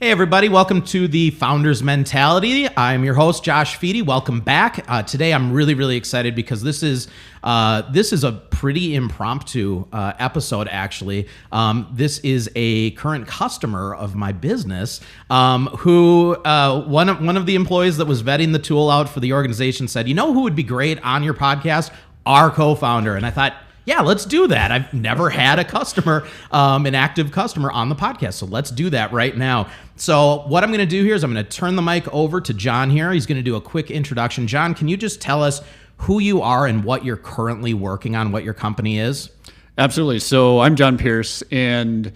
Hey everybody, welcome to the Founders Mentality. I'm your host, Josh Feedy. Welcome back. Today I'm really excited because this is a pretty impromptu episode actually. This is a current customer of my business who one of the employees that was vetting the tool out for the organization said, you know who would be great on your podcast? Our co-founder. And I thought, yeah, let's do that. I've never had a customer, an active customer on the podcast. So let's do that right now. So what I'm going to do here is I'm going to turn the mic over to Jon here. He's going to do a quick introduction. Jon, can you just tell us who you are and what you're currently working on, what your company is? Absolutely. So I'm Jon Pearce, and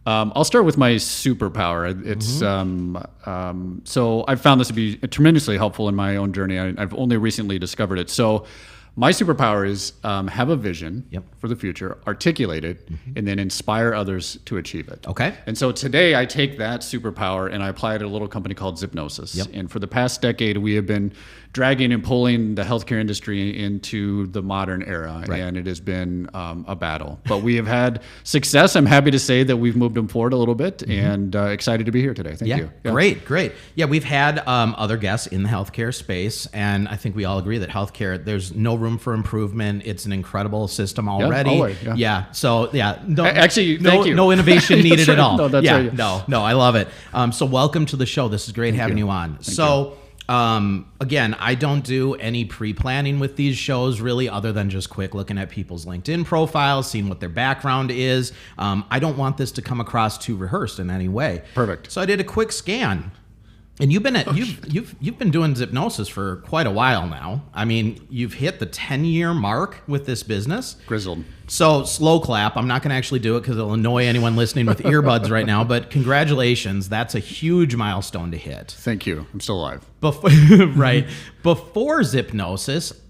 I'll start with my superpower. It's so I've found this to be tremendously helpful in my own journey. I've only recently discovered it. So my superpower is have a vision for the future, articulate it, and then inspire others to achieve it. Okay. And so today I take that superpower and I apply it at a little company called Zipnosis. And for the past decade, we have been dragging and pulling the healthcare industry into the modern era, and it has been a battle. But we have had success. I'm happy to say that we've moved them forward a little bit, and excited to be here today. Thank you. Yeah. Great. Yeah, we've had other guests in the healthcare space, and I think we all agree that healthcare, there's no room for improvement. It's an incredible system already. So actually, thank you. No innovation needed at all. No, that's right. No, I love it. So welcome to the show. This is great having you on. Again, I don't do any pre-planning with these shows really, other than just quick looking at people's LinkedIn profiles, seeing what their background is. I don't want this to come across too rehearsed in any way. Perfect. So I did a quick scan. And you've been doing Zipnosis for quite a while now. I mean, you've hit the 10-year mark with this business. Grizzled. So slow clap. I'm not going to actually do it because it'll annoy anyone listening with earbuds right now. But congratulations. That's a huge milestone to hit. Thank you. I'm still alive. Before Zipnosis,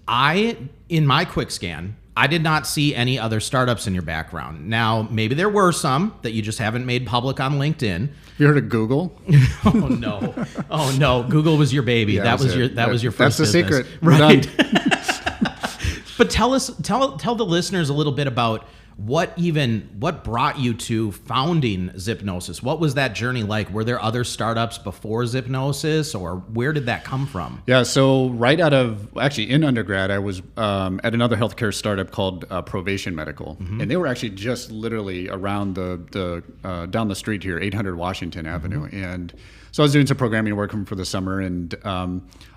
in my quick scan, I did not see any other startups in your background. Now, maybe there were some that you just haven't made public on LinkedIn. You heard of Google? Oh no. Google was your baby. Yeah, that was your first That's the business. secret. Right. But tell the listeners a little bit about what brought you to founding Zipnosis. What was that journey like? Were there other startups before Zipnosis, or where did that come from? Yeah, so in undergrad, I was at another healthcare startup called Provation Medical, and they were actually just literally around the down the street here, 800 Washington Avenue, and so I was doing some programming work for the summer, and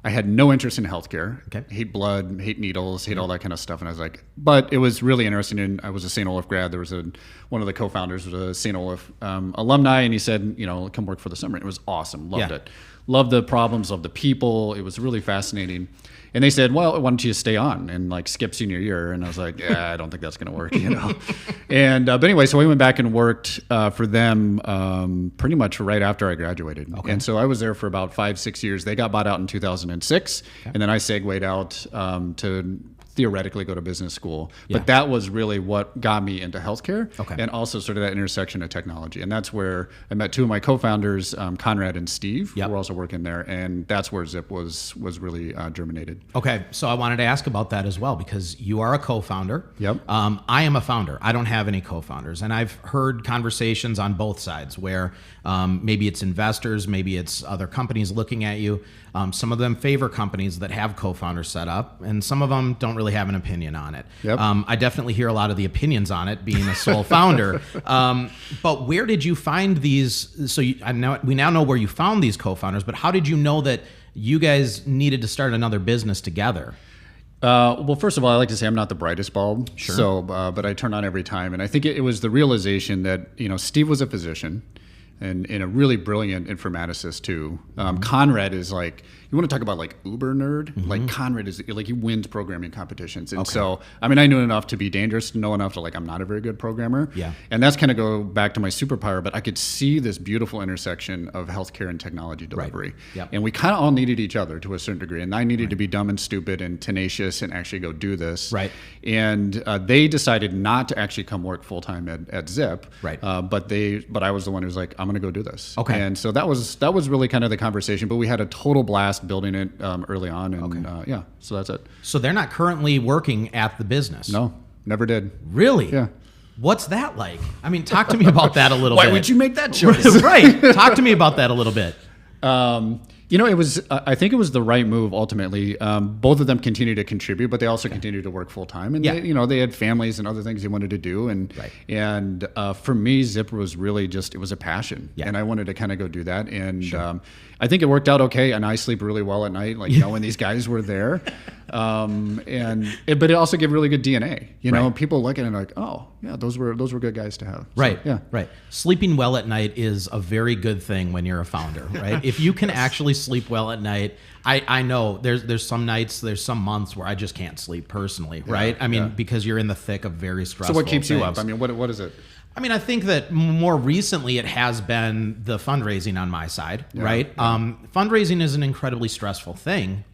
I had no interest in healthcare. Okay. Hate blood, hate needles, hate all that kind of stuff. And I was like, but it was really interesting. And I was a St. Olaf grad. There was one of the co-founders was a St. Olaf alumni, and he said, come work for the summer. And it was awesome. Loved it. Loved the problems of the people. It was really fascinating. And they said, well, why don't you stay on and skip senior year? And I was like, yeah, I don't think that's going to work, And but anyway, so we went back and worked for them pretty much right after I graduated. Okay. And so I was there for about 5-6 years. They got bought out in 2006, and then I segued out to theoretically go to business school. But that was really what got me into healthcare, and also sort of that intersection of technology. And that's where I met two of my co-founders, Conrad and Steve, who were also working there. And that's where Zip was really germinated. Okay, so I wanted to ask about that as well, because you are a co-founder. Yep. I am a founder. I don't have any co-founders. And I've heard conversations on both sides where maybe it's investors, maybe it's other companies looking at you. Some of them favor companies that have co-founders set up, and some of them don't really have an opinion on it. Yep. I definitely hear a lot of the opinions on it, being a sole founder. But where did you find these? So we now know where you found these co-founders, but how did you know that you guys needed to start another business together? Well, first of all, I like to say I'm not the brightest bulb. Sure. So, but I turn on every time. And I think it was the realization that, Steve was a physician and a really brilliant informaticist too. Conrad is you want to talk about uber nerd? Conrad is he wins programming competitions. And so, I knew enough to be dangerous, to know enough to I'm not a very good programmer. Yeah. And that's kind of go back to my superpower, but I could see this beautiful intersection of healthcare and technology delivery. Right. Yep. And we kind of all needed each other to a certain degree. And I needed to be dumb and stupid and tenacious and actually go do this. Right. And they decided not to actually come work full time at Zip. Right. But I was the one who was like, I'm going to go do this. Okay. And so that was really kind of the conversation. But we had a total blast building it early on, and so that's it. So they're not currently working at the business? No, never did. Really? Yeah. What's that like? I mean, talk to me about that a little bit. Why would you make that choice? Right. Talk to me about that a little bit. It was. I think it was the right move ultimately. Both of them continue to contribute, but they also continue to work full time, and they had families and other things they wanted to do. And for me, Zip was really just, it was a passion, and I wanted to kind of go do that. And I think it worked out okay. And I sleep really well at night, like knowing these guys were there. But it also gave really good DNA. You know, people look at it and like, oh yeah, those were good guys to have. Right. So, right. Sleeping well at night is a very good thing when you're a founder, right? If you can actually sleep well at night, I know there's some nights, there's some months where I just can't sleep personally, right? I mean, because you're in the thick of very stressful. So what keeps things. you up? I mean, what is it? I mean, I think that more recently it has been the fundraising on my side, right? Fundraising is an incredibly stressful thing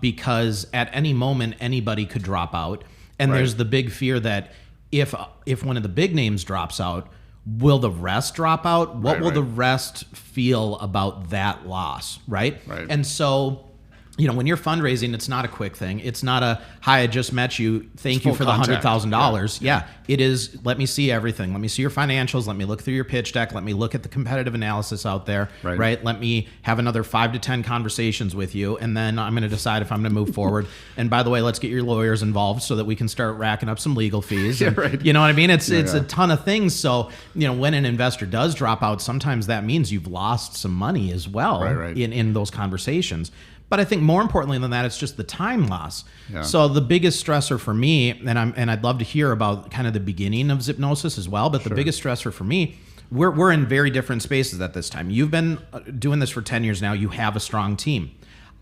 because at any moment anybody could drop out, and there's the big fear that if one of the big names drops out, will the rest drop out? What will the rest feel about that loss, right? And so, you know, when you're fundraising, it's not a quick thing. It's not a, hi, I just met you. Thank you for the $100,000. Yeah. It is, let me see everything. Let me see your financials. Let me look through your pitch deck. Let me look at the competitive analysis out there, right? Let me have another 5 to 10 conversations with you. And then I'm going to decide if I'm going to move forward. And by the way, let's get your lawyers involved so that we can start racking up some legal fees. And, you know what I mean? It's a ton of things. So, you know, when an investor does drop out, sometimes that means you've lost some money as well in those conversations. But I think more importantly than that, it's just the time loss. So the biggest stressor for me, and I'd love to hear about kind of the beginning of Zipnosis as well, but the biggest stressor for me, we're in very different spaces at this time. You've been doing this for 10 years now. You have a strong team.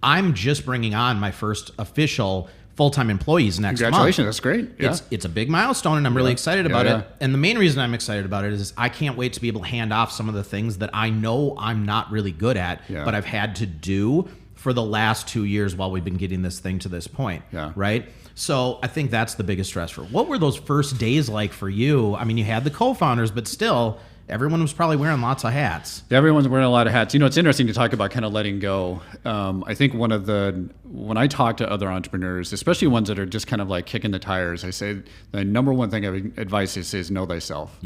I'm just bringing on my first official full-time employees next month. Congratulations, that's great. It's a big milestone, and I'm really excited about it. And the main reason I'm excited about it is I can't wait to be able to hand off some of the things that I know I'm not really good at, but I've had to do for the last 2 years while we've been getting this thing to this point, right? So I think that's the biggest stressor. What were those first days like for you? I mean, you had the co-founders, but still, everyone was probably wearing lots of hats. Everyone's wearing a lot of hats. You know, it's interesting to talk about kind of letting go. I think when I talk to other entrepreneurs, especially ones that are just kind of like kicking the tires, I say the number one thing of advice is know thyself.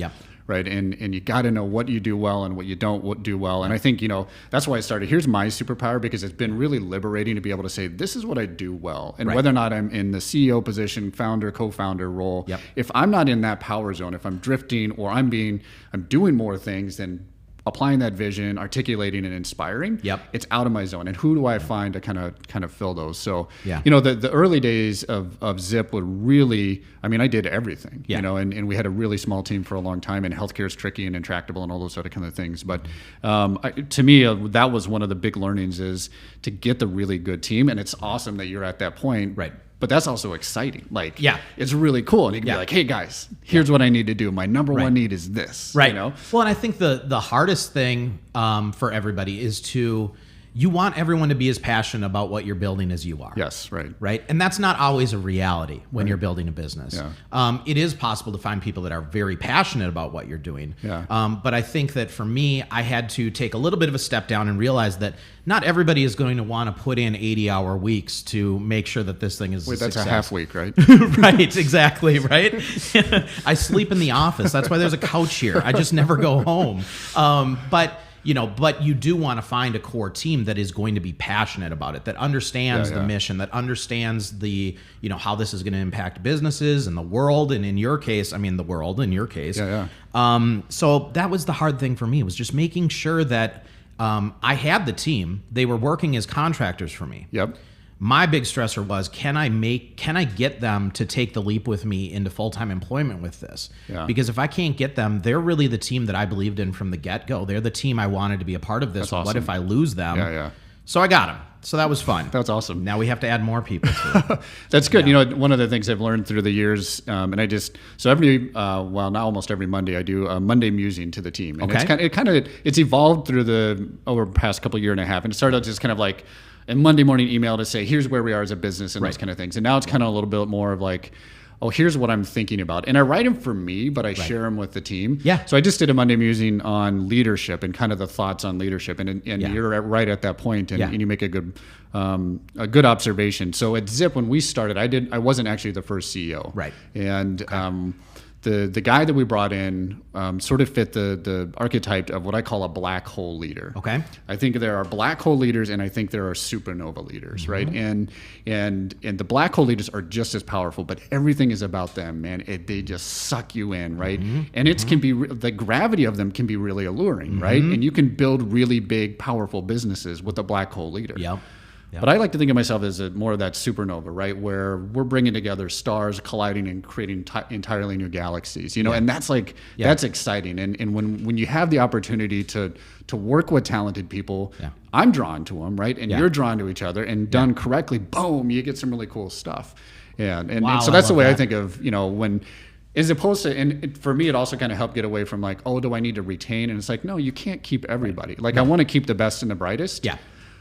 Right. And you got to know what you do well and what you don't do well. And I think, you know, that's why I started. Here's my superpower, because it's been really liberating to be able to say, this is what I do well. And whether or not I'm in the CEO position, founder, co-founder role, if I'm not in that power zone, if I'm drifting or I'm doing more things than applying that vision, articulating and inspiring, it's out of my zone. And who do I find to kind of fill those? So, you know, the early days of Zip were really, I mean, I did everything, you know, and we had a really small team for a long time, and healthcare is tricky and intractable and all those sort of kind of things. But to me, that was one of the big learnings, is to get the really good team. And it's awesome that you're at that point. But that's also exciting. Like, it's really cool. And you can be like, hey guys, here's what I need to do. My number one need is this. You know? Well, and I think the hardest thing for everybody is you want everyone to be as passionate about what you're building as you are. Right. And that's not always a reality when you're building a business. It is possible to find people that are very passionate about what you're doing. But I think that for me, I had to take a little bit of a step down and realize that not everybody is going to want to put in 80-hour weeks to make sure that this thing is a success. That's a half week, right? Right, exactly, right? I sleep in the office. That's why there's a couch here. I just never go home. But you do want to find a core team that is going to be passionate about it, that understands the mission, that understands the, you know, how this is going to impact businesses and the world. And in your case, I mean, the world in your case. So that was the hard thing for me, was just making sure that I had the team. They were working as contractors for me. My big stressor was, can I get them to take the leap with me into full-time employment with this? Because if I can't get them, they're really the team that I believed in from the get-go. They're the team I wanted to be a part of this. That's awesome. What if I lose them? So I got them. So that was fun. That's awesome. Now we have to add more people to it. That's good. You know, one of the things I've learned through the years, and now almost every Monday, I do a Monday musing to the team. And it's evolved through over the past couple year and a half. And it started out just kind of like a Monday morning email to say, here's where we are as a business and those kind of things. And now it's kind of a little bit more of like, oh, here's what I'm thinking about. And I write them for me, but I share them with the team. So I just did a Monday musing on leadership and kind of the thoughts on leadership. And you're right at that point, and you make a good observation. So at Zip, when we started, I wasn't actually the first CEO. And the guy that we brought in sort of fit the archetype of what I call a black hole leader. Okay. I think there are black hole leaders, and I think there are supernova leaders, right? And the black hole leaders are just as powerful, but everything is about them, man. They just suck you in, right? And it can be the gravity of them can be really alluring, right? And you can build really big, powerful businesses with a black hole leader. Yep. But I like to think of myself as more of that supernova, right? Where we're bringing together stars colliding and creating entirely new galaxies, and that's that's exciting. And when you have the opportunity to work with talented people, I'm drawn to them, right? And you're drawn to each other, and done correctly, boom, you get some really cool stuff. Yeah. And so that's the way I think of, when, as opposed to, and for me, it also kind of helped get away from like, oh, do I need to retain? And it's like, no, you can't keep everybody. Like I want to keep the best and the brightest. Yeah.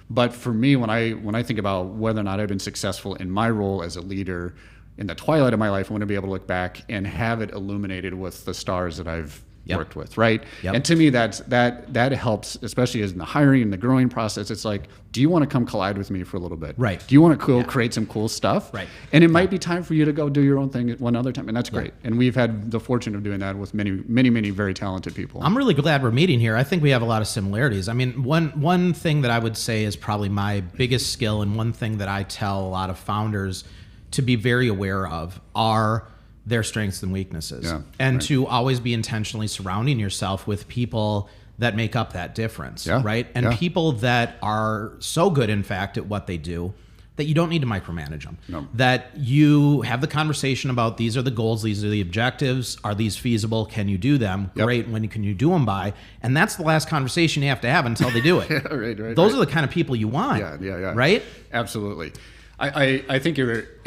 But for me, when I think about whether or not I've been successful in my role as a leader in the twilight of my life, I want to be able to look back and have it illuminated with the stars that I've worked with, right? And to me, that helps, especially as in the hiring and the growing process. It's like, do you want to come collide with me for a little bit? Right. Do you want to create some cool stuff? Right. And it might be time for you to go do your own thing one other time, and that's great. And we've had the fortune of doing that with many, many, many very talented people. I'm really glad we're meeting here. I think we have a lot of similarities. I mean, one thing that I would say is probably my biggest skill, and one thing that I tell a lot of founders to be very aware of are their strengths and weaknesses, and to always be intentionally surrounding yourself with people that make up that difference, right? And people that are so good, in fact, at what they do that you don't need to micromanage them. No. That you have the conversation about, these are the goals, these are the objectives, are these feasible, can you do them? Great, when can you do them by? And that's the last conversation you have to have until they do it. Those are the kind of people you want, right? Absolutely. I think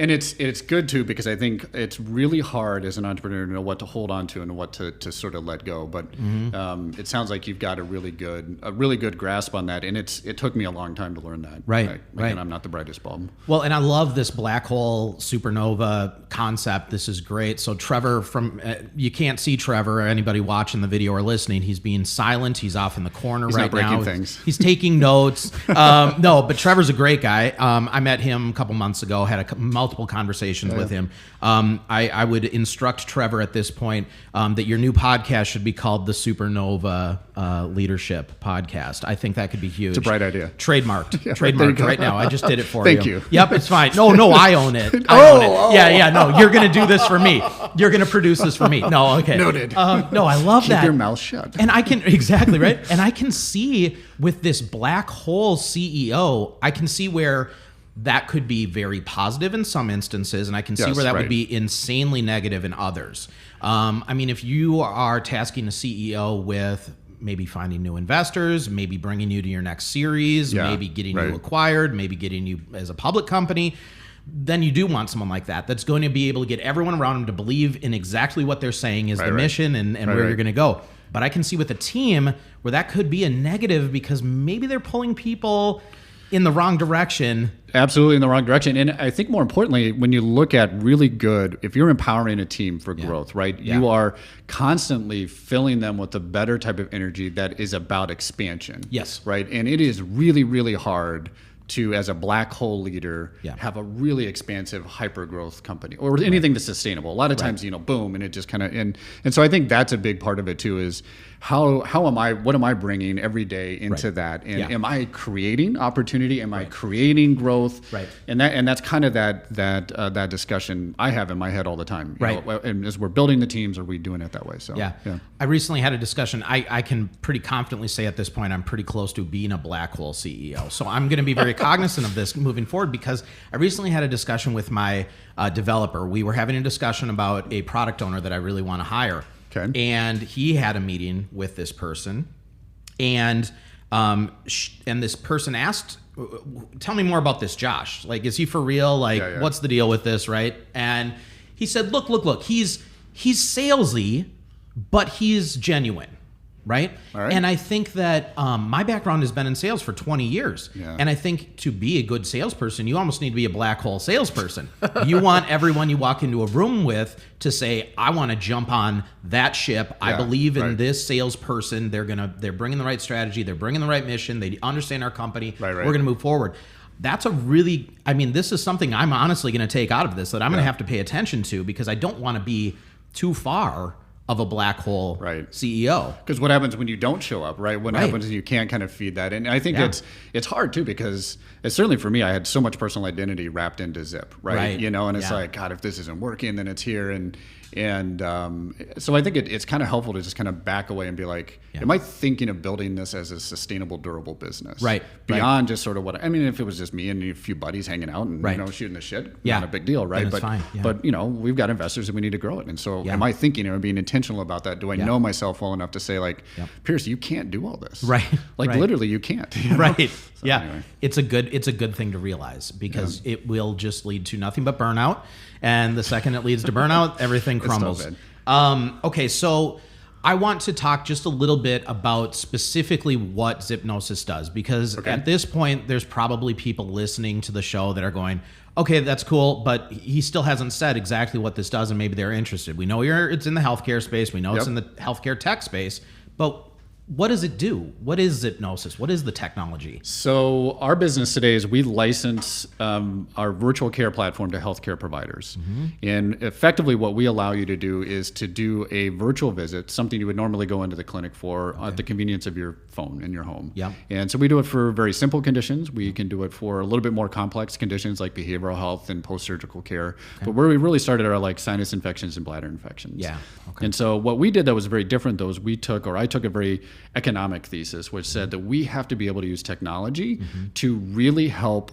and it's good too, because I think it's really hard as an entrepreneur to know what to hold on to and what to sort of let go. But it sounds like you've got a really good grasp on that, and it took me a long time to learn that. Right. And I'm not the brightest bulb. Well, and I love this black hole supernova concept. This is great. So Trevor, you can't see Trevor or anybody watching the video or listening. He's being silent. He's off in the corner He's right not breaking now. Things. He's taking notes. No, but Trevor's a great guy. I met him couple months ago, had multiple conversations with him. I would instruct Trevor at this point that your new podcast should be called the Supernova Leadership Podcast. I think that could be huge. It's a bright idea. Trademarked right now. I just did it for Thank you. Yep, it's fine. No, I own it. I own it. Yeah, no, you're going to do this for me. You're going to produce this for me. No, okay. Noted. No, I love that. Keep your mouth shut. And I can, exactly, right? And I can see with this black hole CEO, I can see where that could be very positive in some instances, and I can see where that would be insanely negative in others. I mean, if you are tasking a CEO with maybe finding new investors, maybe bringing you to your next series, maybe getting you acquired, maybe getting you as a public company, then you do want someone like that that's going to be able to get everyone around them to believe in exactly what they're saying is the mission and where you're going to go. But I can see with a team where that could be a negative, because maybe they're pulling people in the wrong direction. Absolutely in the wrong direction. And I think more importantly, when you look at really good, if you're empowering a team for growth, right, you are constantly filling them with a better type of energy that is about expansion. Yes. Right. And it is really, really hard to, as a black hole leader, have a really expansive hyper growth company or anything that's sustainable. A lot of times, boom, and it just kind of, and so I think that's a big part of it too, is what am I bringing every day into that? And am I creating opportunity? Am I creating growth? Right. And that's kind of that discussion I have in my head all the time. You know, and as we're building the teams, are we doing it that way? So I recently had a discussion. I can pretty confidently say at this point, I'm pretty close to being a black hole CEO. So I'm going to be very cognizant of this moving forward, because I recently had a discussion with my developer. We were having a discussion about a product owner that I really want to hire. Okay. And he had a meeting with this person, and this person asked, "Tell me more about this Josh. Like, is he for real? Like, what's the deal with this, right?" And he said, "Look. He's salesy, but he's genuine." Right? All right. And I think that my background has been in sales for 20 years. Yeah. And I think to be a good salesperson, you almost need to be a black hole salesperson. You want everyone you walk into a room with to say, I want to jump on that ship. I believe in this salesperson. They're bringing the right strategy. They're bringing the right mission. They understand our company. We're going to move forward. That's this is something I'm honestly going to take out of this that I'm going to have to pay attention to, because I don't want to be too far of a black hole Right. CEO. Because what happens when you don't show up, right? What happens is you can't kind of feed that. And I think it's hard too, because it's certainly for me, I had so much personal identity wrapped into Zip, right? You know, and it's like, God, if this isn't working, then it's here. And so I think it's kind of helpful to just kind of back away and be like, am I thinking of building this as a sustainable, durable business? Right. Beyond just sort of what, I mean, if it was just me and a few buddies hanging out and, you know, shooting the shit, not a big deal, right? Then it's fine. But, you know, we've got investors and we need to grow it. And so am I thinking or being intentional about that? Do I know myself well enough to say like, Pearce, you can't do all this. Right. Like literally you can't. You know? Right. So Anyway. It's a good thing to realize, because it will just lead to nothing but burnout. And the second it leads to burnout, everything crumbles. Okay, so I want to talk just a little bit about specifically what Zipnosis does, because at this point, there's probably people listening to the show that are going, okay, that's cool, but he still hasn't said exactly what this does, and maybe they're interested. We know it's in the healthcare space. We know it's in the healthcare tech space, but what does it do? What is Zipnosis? What is the technology? So our business today is we license our virtual care platform to healthcare providers. And effectively what we allow you to do is to do a virtual visit, something you would normally go into the clinic for at the convenience of your phone in your home. And so we do it for very simple conditions. We can do it for a little bit more complex conditions like behavioral health and post-surgical care. But where we really started are like sinus infections and bladder infections. And so what we did that was very different though is I took a very economic thesis, which said that we have to be able to use technology to really help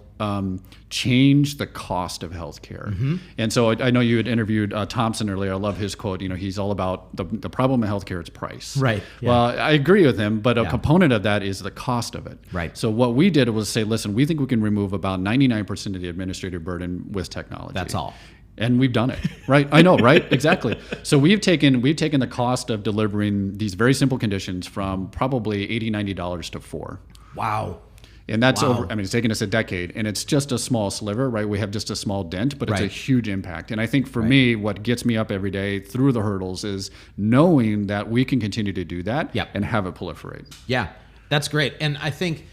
change the cost of healthcare. And so I know you had interviewed Thompson earlier. I love his quote. You know, he's all about the problem in healthcare is price. Right. Well, I agree with him, but a component of that is the cost of it. Right. So what we did was say, listen, we think we can remove about 99% of the administrative burden with technology. That's all. And we've done it, right? I know, right? Exactly. So we've taken the cost of delivering these very simple conditions from probably $80, $90 to $4. Wow. And that's over. I mean, it's taken us a decade, and it's just a small sliver, right? We have just a small dent, but it's a huge impact. And I think for me, what gets me up every day through the hurdles is knowing that we can continue to do that and have it proliferate. Yeah, that's great. And I think,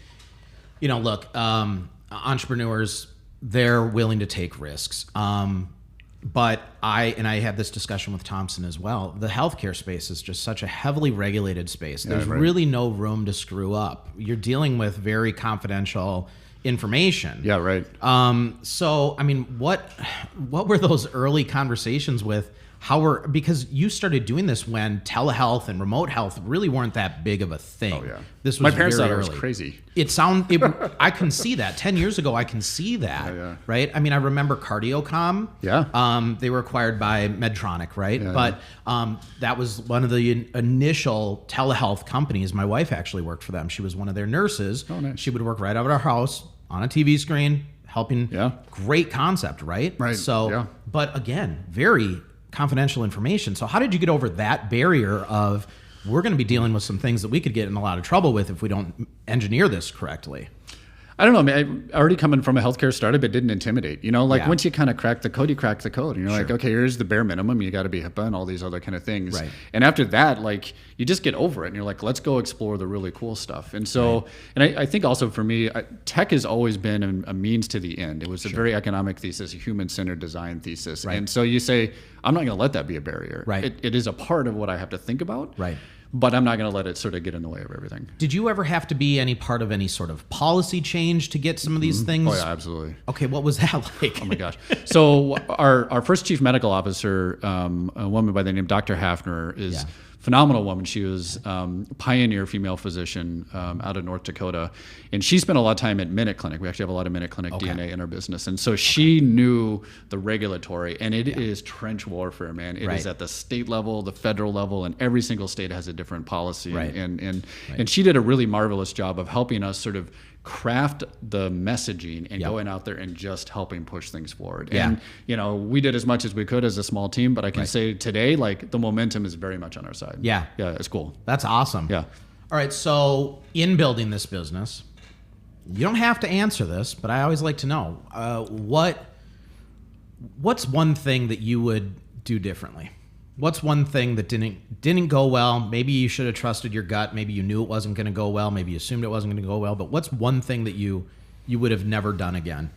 you know, look, entrepreneurs, they're willing to take risks. But I had this discussion with Thompson as well. The healthcare space is just such a heavily regulated space. There's really no room to screw up. You're dealing with very confidential information. Yeah, right. So, I mean, what were those early conversations with? Because you started doing this when telehealth and remote health really weren't that big of a thing. Oh, yeah. This was my parents very thought early. It was crazy. I can see that. 10 years ago, I can see that, right? I mean, I remember Cardiocom. Yeah. They were acquired by Medtronic, right? Yeah, but that was one of the initial telehealth companies. My wife actually worked for them. She was one of their nurses. Oh, nice. She would work right out of our house on a TV screen, helping. Great concept, right? Right. So, but again, very confidential information. So how did you get over that barrier of, we're going to be dealing with some things that we could get in a lot of trouble with if we don't engineer this correctly? I don't know. I mean, I already coming from a healthcare startup, it didn't intimidate. You know, like once you kind of crack the code, you crack the code. And you're like, okay, here's the bare minimum. You got to be HIPAA and all these other kind of things. Right. And after that, like, you just get over it. And you're like, let's go explore the really cool stuff. And so, and I think also for me, tech has always been a means to the end. It was a very economic thesis, a human-centered design thesis. Right. And so you say, I'm not going to let that be a barrier. Right. It is a part of what I have to think about. Right. But I'm not going to let it sort of get in the way of everything. Did you ever have to be any part of any sort of policy change to get some of these things? Oh, yeah, absolutely. Okay, what was that like? Oh, my gosh. So our first chief medical officer, a woman by the name of Dr. Hafner, is phenomenal woman. She was pioneer female physician out of North Dakota. And she spent a lot of time at Minute Clinic. We actually have a lot of Minute Clinic DNA in our business. And so she knew the regulatory, and it is trench warfare, man. It is at the state level, the federal level, and every single state has a different policy. Right. And she did a really marvelous job of helping us sort of craft the messaging and going out there and just helping push things forward. And, you know, we did as much as we could as a small team, but I can say today, like, the momentum is very much on our side. Yeah. Yeah, it's cool. That's awesome. Yeah. All right, so in building this business, you don't have to answer this, but I always like to know, what's one thing that you would do differently? What's one thing that didn't go well? Maybe you should have trusted your gut. Maybe you knew it wasn't going to go well. Maybe you assumed it wasn't going to go well. But what's one thing that you would have never done again?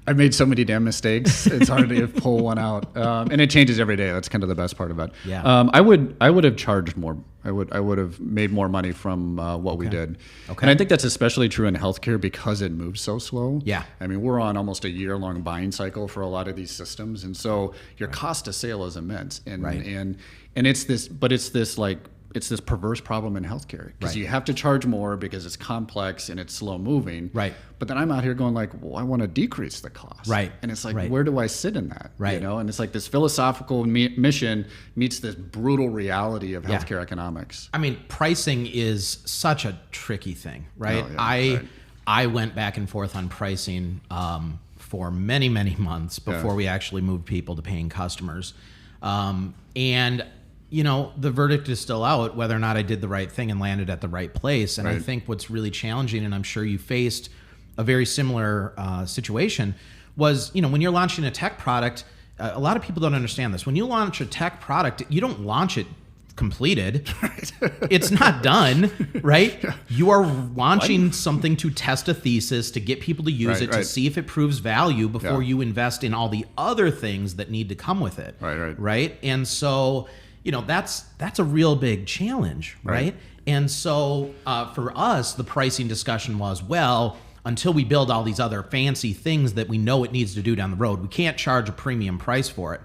I made so many damn mistakes. It's hard to pull one out, and it changes every day. That's kind of the best part about it. Yeah. I would have charged more. I would have made more money from what we did. Okay. And I think that's especially true in healthcare because it moves so slow. Yeah. I mean, we're on almost a year-long buying cycle for a lot of these systems, and so your cost of sale is immense. And and it's this perverse problem in healthcare because you have to charge more because it's complex and it's slow moving. Right. But then I'm out here going like, well, I want to decrease the cost. Right. And it's like, where do I sit in that? Right. You know, and it's like this philosophical mission meets this brutal reality of healthcare economics. I mean, pricing is such a tricky thing, right? Oh, yeah, I went back and forth on pricing for many, many months before we actually moved people to paying customers. And you know, the verdict is still out whether or not I did the right thing and landed at the right place. And I think what's really challenging, and I'm sure you faced a very similar situation, was, you know, when you're launching a tech product, a lot of people don't understand this. When you launch a tech product, you don't launch it completed. It's not done, right? You are launching something to test a thesis, to get people to use it, to see if it proves value before you invest in all the other things that need to come with it. Right? And so, you know, that's a real big challenge, right? And so for us, the pricing discussion was, well, until we build all these other fancy things that we know it needs to do down the road, we can't charge a premium price for it.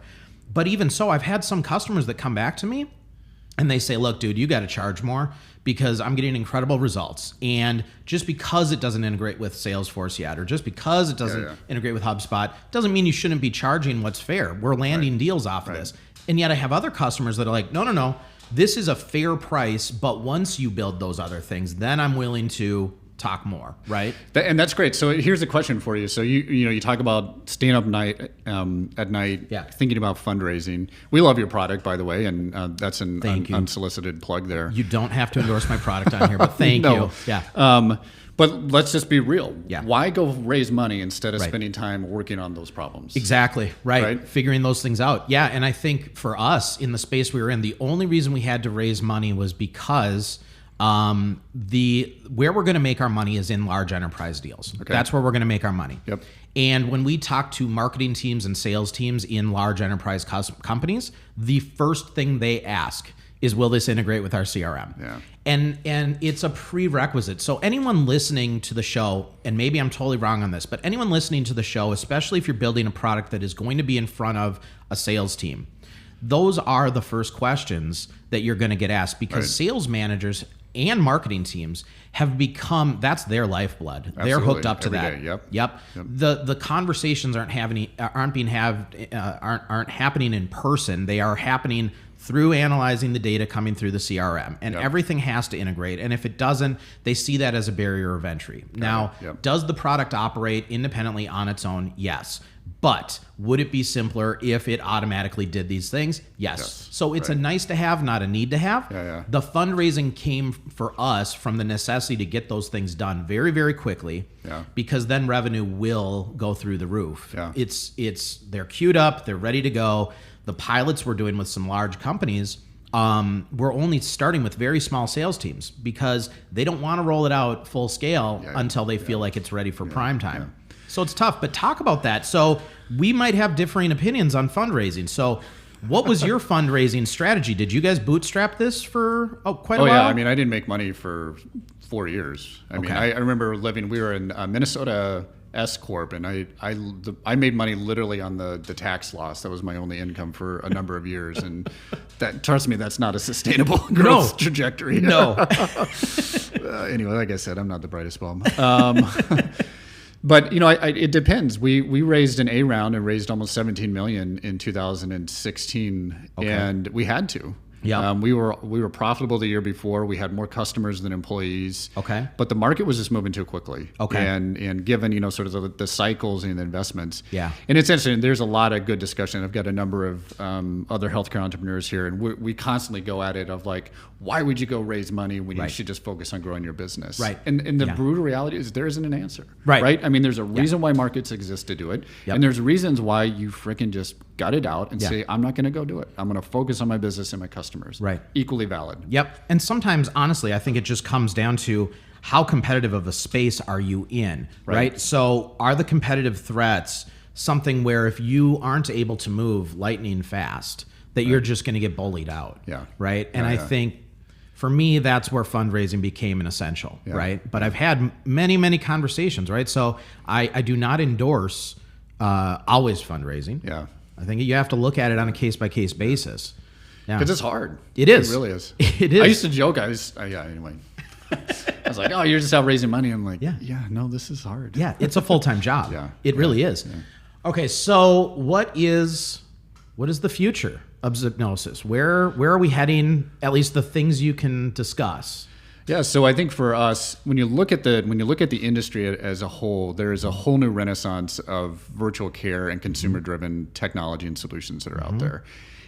But even so, I've had some customers that come back to me and they say, look, dude, you got to charge more because I'm getting incredible results. And just because it doesn't integrate with Salesforce yet, or just because it doesn't integrate with HubSpot, doesn't mean you shouldn't be charging what's fair. We're landing deals off of this. And yet I have other customers that are like, no, this is a fair price, but once you build those other things, then I'm willing to talk more, right? And that's great. So here's a question for you. So you talk about staying up at night, thinking about fundraising. We love your product, by the way, and that's an unsolicited plug there. You don't have to endorse my product on here, but thank you. Yeah. But let's just be real. Yeah. Why go raise money instead of spending time working on those problems? Exactly. Right. Figuring those things out. Yeah. And I think for us in the space we were in, the only reason we had to raise money was because where we're going to make our money is in large enterprise deals. Okay. That's where we're going to make our money. Yep. And when we talk to marketing teams and sales teams in large enterprise companies, the first thing they ask is, will this integrate with our CRM? Yeah. And it's a prerequisite. So anyone listening to the show, and maybe I'm totally wrong on this, but anyone listening to the show, especially if you're building a product that is going to be in front of a sales team, those are the first questions that you're going to get asked, because sales managers and marketing teams have become, that's their lifeblood. Absolutely. They're hooked up to Every that. day. Yep. The conversations aren't happening in person. They are happening through analyzing the data coming through the CRM, and everything has to integrate. And if it doesn't, they see that as a barrier of entry. Now, does the product operate independently on its own? Yes. But would it be simpler if it automatically did these things? Yes. So it's a nice to have, not a need to have. The fundraising came for us from the necessity to get those things done very, very quickly, because then revenue will go through the roof. They're queued up, they're ready to go. The pilots we're doing with some large companies, we're only starting with very small sales teams because they don't want to roll it out full scale until they feel like it's ready for prime time. So it's tough, but talk about that. So we might have differing opinions on fundraising. So what was your fundraising strategy? Did you guys bootstrap this for quite a while? Yeah, I mean, I didn't make money for 4 years. I mean, I remember we were in Minnesota S Corp, and I made money literally on the tax loss. That was my only income for a number of years, and that, trust me, that's not a sustainable growth trajectory. No. Anyway, like I said, I'm not the brightest bulb. But it depends. We raised an A round and raised almost 17 million in 2016, and we had to. Yeah, we were profitable the year before. We had more customers than employees. Okay, but the market was just moving too quickly. Okay, and given sort of the cycles and the investments. Yeah, and it's interesting. There's a lot of good discussion. I've got a number of other healthcare entrepreneurs here, and we constantly go at it of like, why would you go raise money when you should just focus on growing your business? Right. And the brutal reality is there isn't an answer. Right. I mean, there's a reason why markets exist to do it, and there's reasons why you freaking just gut it out and say, I'm not going to go do it. I'm going to focus on my business and my customers. Right. Equally valid. Yep. And sometimes, honestly, I think it just comes down to how competitive of a space are you in, right? So are the competitive threats something where if you aren't able to move lightning fast, that you're just going to get bullied out, right? And I think for me, that's where fundraising became an essential, right? But I've had many, many conversations, right? So I do not endorse always fundraising. Yeah. I think you have to look at it on a case-by-case basis. Because it's hard. It is. It really is. It is. I used to joke. Anyway. I was like, oh, you're just out raising money. I'm like, no, this is hard. Yeah, it's a full-time job. It really is. Yeah. Okay, so what is the future of Zipnosis? Where are we heading? At least the things you can discuss. Yeah, so I think for us, when you look at the industry as a whole, there is a whole new renaissance of virtual care and consumer-driven technology and solutions that are out there.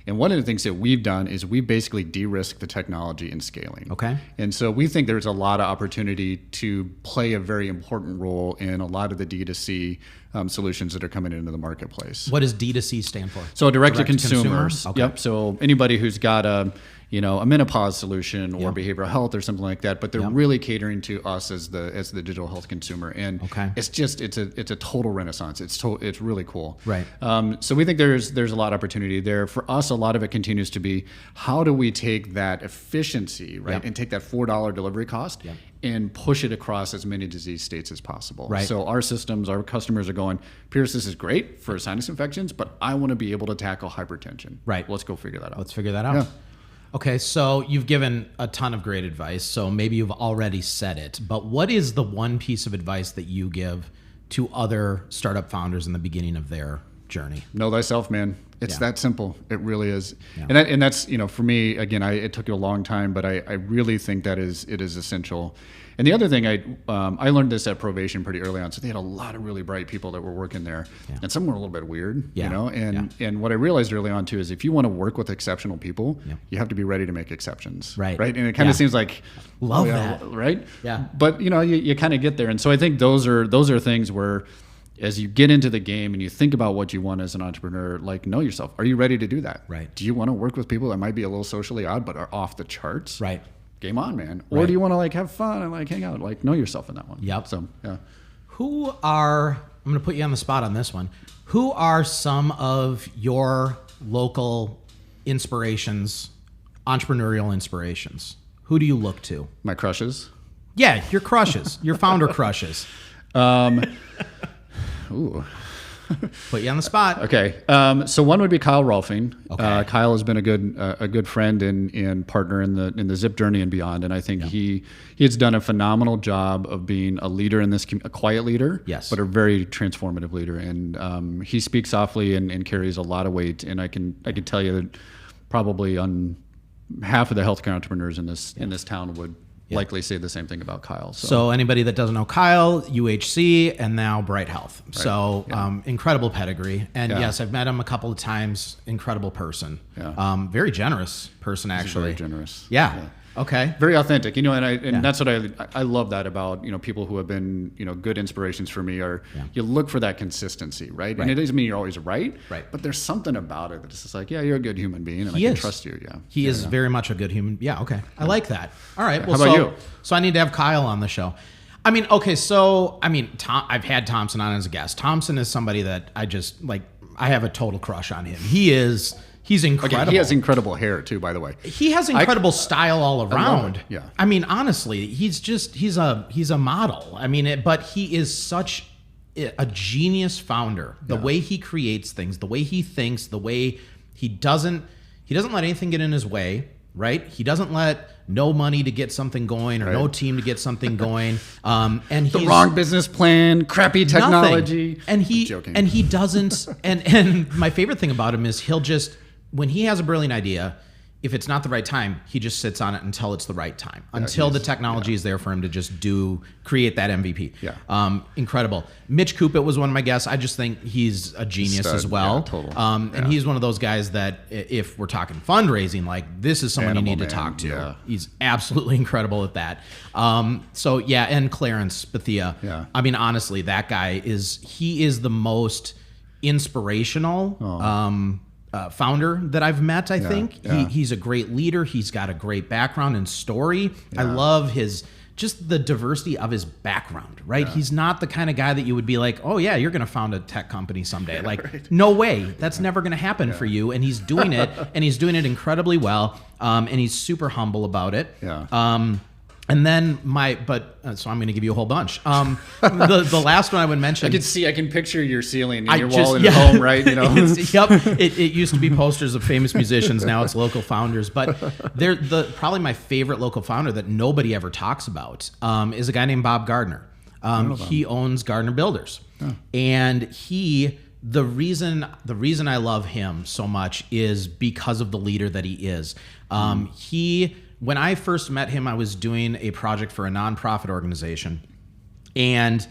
And one of the things that we've done is we basically de-risk the technology and scaling. Okay. And so we think there's a lot of opportunity to play a very important role in a lot of the D2C solutions that are coming into the marketplace. What does D2C stand for? So direct to consumers. Okay. Yep. So anybody who's got a menopause solution or behavioral health or something like that, but they're really catering to us as the digital health consumer. And it's a total renaissance. It's really cool. Right. So we think there's a lot of opportunity there. For us, a lot of it continues to be how do we take that efficiency, right, and take that $4 delivery cost and push it across as many disease states as possible. Right. So our customers are going, Pearce, this is great for sinus infections, but I want to be able to tackle hypertension. Right. Let's go figure that out. Let's figure that out. Yeah. Okay, so you've given a ton of great advice, so maybe you've already said it, but what is the one piece of advice that you give to other startup founders in the beginning of their journey? Know thyself, man. It's that simple. It really is. Yeah. And that's, for me, again, it took you a long time, but I really think it is essential. And the other thing, I learned this at Provation pretty early on. So they had a lot of really bright people that were working there, and some were a little bit weird, And what I realized early on too is if you want to work with exceptional people, you have to be ready to make exceptions, right? And it kind of seems like love that, right? Yeah. But you kind of get there, and so I think those are things where, as you get into the game and you think about what you want as an entrepreneur, like know yourself. Are you ready to do that? Right. Do you want to work with people that might be a little socially odd but are off the charts? Right. Game on, man. Or do you want to have fun and hang out? Know yourself in that one. Yep. So yeah. I'm going to put you on the spot on this one. Who are some of your local inspirations, entrepreneurial inspirations? Who do you look to? My crushes. Yeah, your crushes, your founder crushes. Ooh. Put you on the spot. Okay. So one would be Kyle Rolfing. Okay. Kyle has been a good friend and partner in the Zip journey and beyond. And I think he has done a phenomenal job of being a leader in this, a quiet leader, yes, but a very transformative leader. And he speaks softly and carries a lot of weight. And I can tell you that probably on half of the healthcare entrepreneurs in this town would likely say the same thing about Kyle. So anybody that doesn't know Kyle, UHC, and now Bright Health. Right. So incredible pedigree. And yes, I've met him a couple of times. Incredible person. Yeah. Very generous person, actually. Very generous. Yeah. Okay. Very authentic, and that's what I love that about, people who have been, good inspirations for me are you look for that consistency, right? And it doesn't mean you're always right, but there's something about it that's just like, you're a good human being and I can trust you. Yeah. He is very much a good human. Yeah. Okay. I like that. All right. Well, how about you? So I need to have Kyle on the show. I've had Thompson on as a guest. Thompson is somebody that I have a total crush on him. He's incredible. Okay, he has incredible hair too, by the way. He has incredible style all around. Yeah. Honestly, he's a model. But he is such a genius founder. The way he creates things, the way he thinks, the way he doesn't let anything get in his way, right? He doesn't let no money to get something going or no team to get something going. And the wrong business plan, crappy technology. Nothing. And he doesn't. And my favorite thing about him is he'll just, when he has a brilliant idea, if it's not the right time, he just sits on it until it's the right time, until the technology is there for him to just create that MVP. Yeah. Incredible. Mitch Kupit was one of my guests. I just think he's a genius as well. Yeah, total. And he's one of those guys that if we're talking fundraising, this is someone you need to talk to. Yeah. He's absolutely incredible at that. And Clarence Bethia. Yeah. Honestly, that guy is the most inspirational founder that I've met. I think he's a great leader. He's got a great background and story. I love just the diversity of his background, right? Yeah. He's not the kind of guy that you would be like, oh yeah, you're going to found a tech company someday. No way. That's never going to happen for you. And he's doing it, and he's doing it incredibly well. And he's super humble about it. Yeah. And then so I'm going to give you a whole bunch. The last one I would mention. I can picture your ceiling and your wall in your home, right? You know. It used to be posters of famous musicians. Now it's local founders. But they're probably my favorite local founder that nobody ever talks about is a guy named Bob Gardner. He owns Gardner Builders, and the reason I love him so much is because of the leader that he is. When I first met him, I was doing a project for a nonprofit organization, and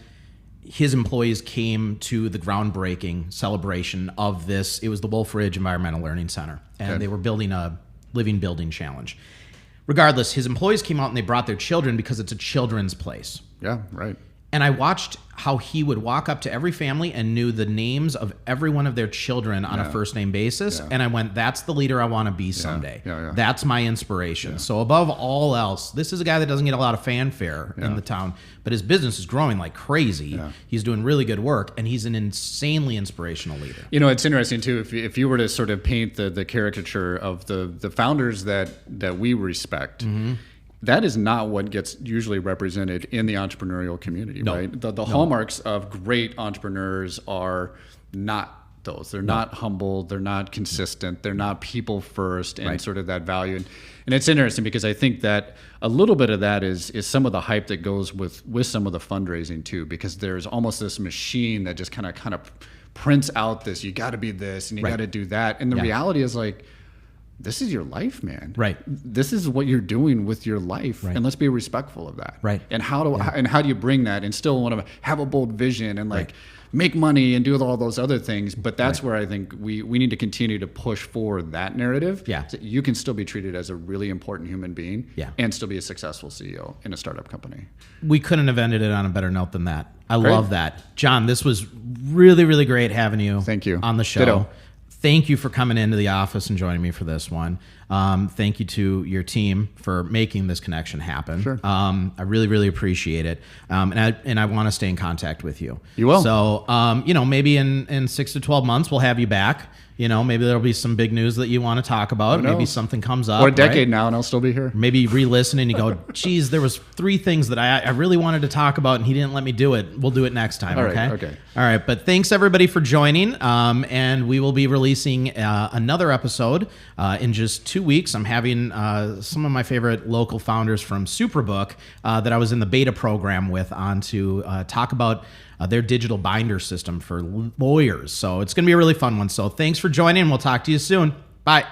his employees came to the groundbreaking celebration of this. It was the Wolf Ridge Environmental Learning Center, and they were building a living building challenge. Regardless, his employees came out and they brought their children because it's a children's place. Yeah, right. And I watched how he would walk up to every family and knew the names of every one of their children on a first name basis. And I went, that's the leader I want to be someday. That's my inspiration. So above all else, this is a guy that doesn't get a lot of fanfare in the town, but his business is growing like crazy. He's doing really good work, and he's an insanely inspirational leader. You know, it's interesting too, if you were to sort of paint the caricature of the founders that we respect, that is not what gets usually represented in the entrepreneurial community, right? The hallmarks of great entrepreneurs are not those. They're not humble. They're not consistent. They're not people first and sort of that value. And it's interesting because I think that a little bit of that is some of the hype that goes with some of the fundraising too, because there's almost this machine that just kind of prints out this, you got to be this and you got to do that. And the reality is like, this is your life, man. Right. This is what you're doing with your life, and let's be respectful of that. Right. And how do you bring that and still want to have a bold vision and make money and do all those other things? But that's where I think we need to continue to push forward that narrative. Yeah. So you can still be treated as a really important human being. Yeah. And still be a successful CEO in a startup company. We couldn't have ended it on a better note than that. I love that, Jon. This was really, really great having you. Thank you on the show. Ditto. Thank you for coming into the office and joining me for this one. Thank you to your team for making this connection happen. Sure. I really, really appreciate it. And I want to stay in contact with you. You will. So, maybe in 6 to 12 months, we'll have you back. Maybe there'll be some big news that you want to talk about. Maybe something comes up. Or a decade now, and I'll still be here. Maybe re-listen and you go, geez, there was 3 things that I really wanted to talk about, and he didn't let me do it. We'll do it next time, okay? All right, but thanks, everybody, for joining. And we will be releasing another episode in just 2 weeks. I'm having some of my favorite local founders from Superbook that I was in the beta program with on to talk about their digital binder system for lawyers. So it's going to be a really fun one. So thanks for joining. We'll talk to you soon. Bye.